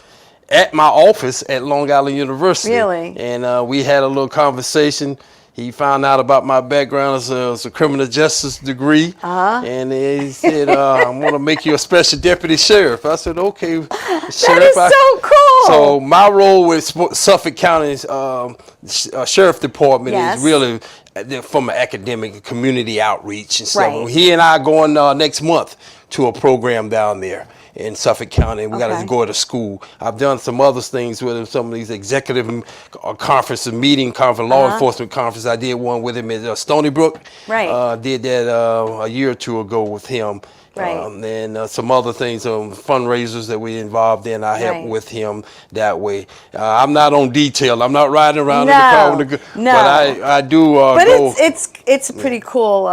at my office at Long Island University. Really? And we had a little conversation. He found out about my background as a criminal justice degree. And he said, I'm going to make you a special deputy sheriff. I said, okay, that is so cool. So my role with Suffolk County's Sheriff Department Yes. is really from an academic community outreach and stuff. Right. He and I are going next month to a program down there in Suffolk County. We got Okay. to go to school. I've done some other things with him, some of these executive conferences, law enforcement conference. I did one with him at Stony Brook. Right. Did that a year or two ago with him. Right. And some other things, fundraisers that we involved in, I helped Right. with him that way. I'm not on detail. I'm not riding around in the car with the No. but I do but go. it's a pretty cool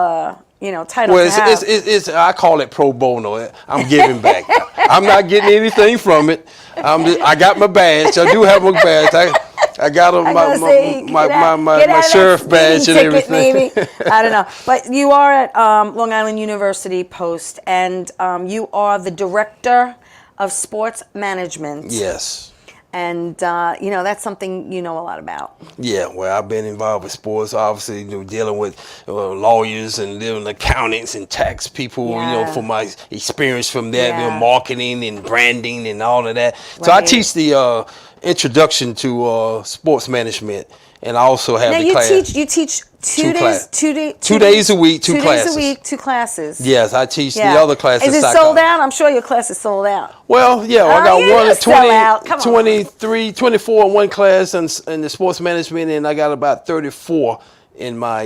title Well, to have. it's I call it pro bono. I'm giving back. I'm not getting anything from it. I got my badge. I do have my badge. I got my sheriff badge and everything. Maybe. I don't know. But you are at Long Island University Post, and you are the director of sports management. Yes. And that's something you know a lot about. Yeah, well, I've been involved with sports, obviously, dealing with lawyers and dealing with accountants and tax people, Yeah. from my experience from that, Yeah. marketing and branding and all of that. So I Right. teach the introduction to sports management, and I also have Now the you class. teach Two two class- days, 2 days a week, two 2 classes. days a week, 2 classes. Yes, I teach Yeah. the other classes. Is it sold out? I'm sure your class is sold out. Well, yeah, I got you're one a sellout. Come on. 23, 24 in one class in the sports management, and I got about 34 in my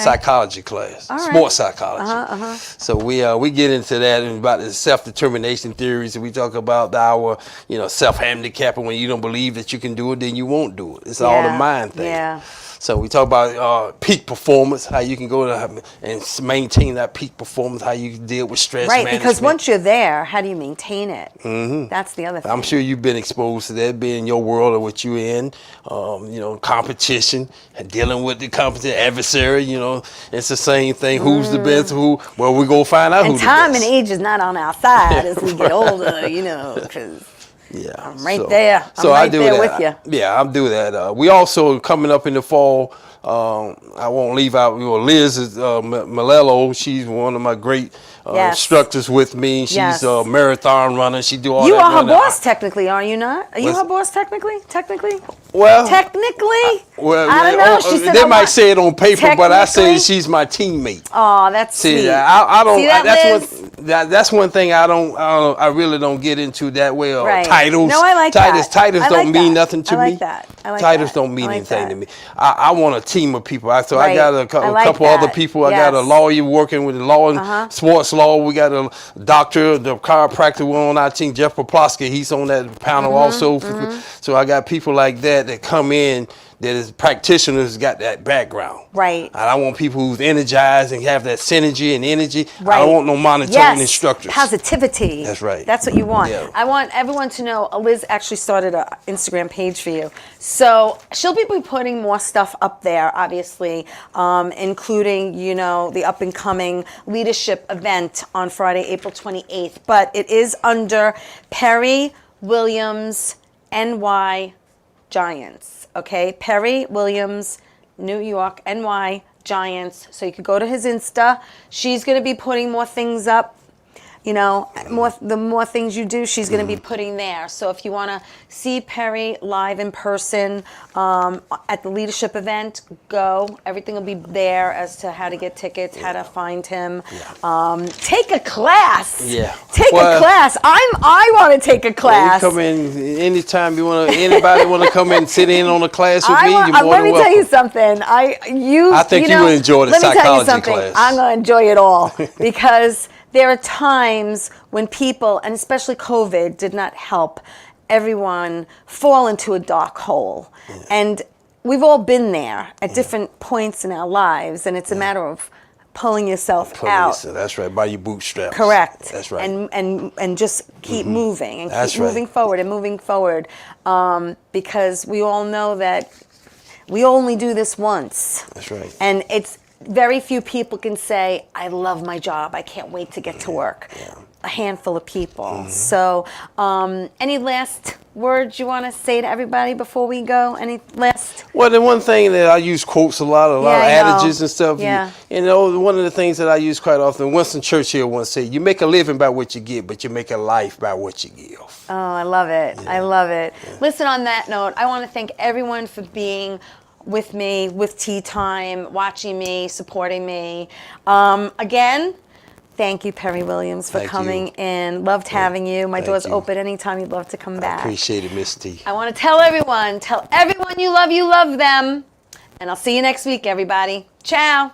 psychology class, All right. sports psychology. So we get into that and about the self-determination theories, and we talk about our self-handicapping. When you don't believe that you can do it, then you won't do it. It's all a Yeah. mind thing. Yeah. So we talk about peak performance, how you can go and maintain that peak performance, how you can deal with stress Right, management. because once you're there, how do you maintain it? Mm-hmm. That's the other thing. I'm sure you've been exposed to that, being in your world or what you're in, competition, and dealing with the competition adversary, it's the same thing. Who's the best? Well, we go find out and who's the time best. and age is not on our side as we get older, because Yeah, I'm right there. I'm So I right do there that. with you. Yeah, I'll do that. We also coming up in the fall. I won't leave out. Liz is Malello. She's one of my great Yes. instructors with me. She's Yes. a marathon runner. She do all You that. are her running. boss, technically, are you not? Are you What's- her boss, technically? Well, Technically? well, I don't know. She said they I might want- say it on paper, but I say Technically? she's my teammate. Oh, that's See, sweet. I don't. See that, Liz? That's one thing I really don't get into that way. Of Right. titles. No, I like titles, that. Titles I don't like mean that. nothing to I like me. that. I like Titles that. don't mean I like anything that. to me. I want a team of people. So Right. I got I like couple that. other people. I got a Yes. lawyer working with law and sports law. We got a doctor, the chiropractor one on our team, Jeff Poplowski. He's on that panel also. So I got people like that come in that is practitioners, got that background. Right. And I want people who's energized and have that synergy and energy. Right. I don't want no monotone instructors. Positivity. That's right. That's what you want. Yeah. I want everyone to know Liz actually started an Instagram page for you. So she'll be putting more stuff up there, obviously, including, you know, the up and coming leadership event on Friday, April 28th. But it is under Perry Williams NY Giants. Okay, Perry Williams, New York, NY Giants. So you could go to his Insta. She's going to be putting more things up. You know, the more things you do, she's going to be putting there. So if you want to see Perry live in person at the leadership event, go. Everything will be there as to how to get tickets, how to find him. Take a class. Yeah. Take a class. I want to take a class. You come in anytime you want to. Anybody want to come in and sit in on a class with me? You're more let than me welcome. tell you something. I think you would enjoy the let me tell you psychology something. class. I'm going to enjoy it all because there are times when people, and especially COVID, did not help everyone fall into a dark hole. And we've all been there at different points in our lives, and it's a matter of pulling yourself out. That's right, by your bootstraps. Correct. That's right. And just keep moving and That's keep right. moving forward and moving forward, because we all know that we only do this once. That's right. And it's very few people can say, I love my job. I can't wait to get to work. Yeah. A handful of people. So any last words you want to say to everybody before we go? Any last? Well, the one thing that I use quotes a lot of I know. adages and stuff. Yeah. You know, one of the things that I use quite often, Winston Churchill once said, you make a living by what you get, but you make a life by what you give. Oh, I love it. I love it. Listen, on that note, I want to thank everyone for being with me, with Tea Time, watching me, supporting me. Again, thank you, Perry Williams, for Thank coming you. in. Loved having you. My Thank door's you. open anytime you'd love to come back. Appreciate it, Miss T. I want to tell everyone you love them. And I'll see you next week, everybody. Ciao.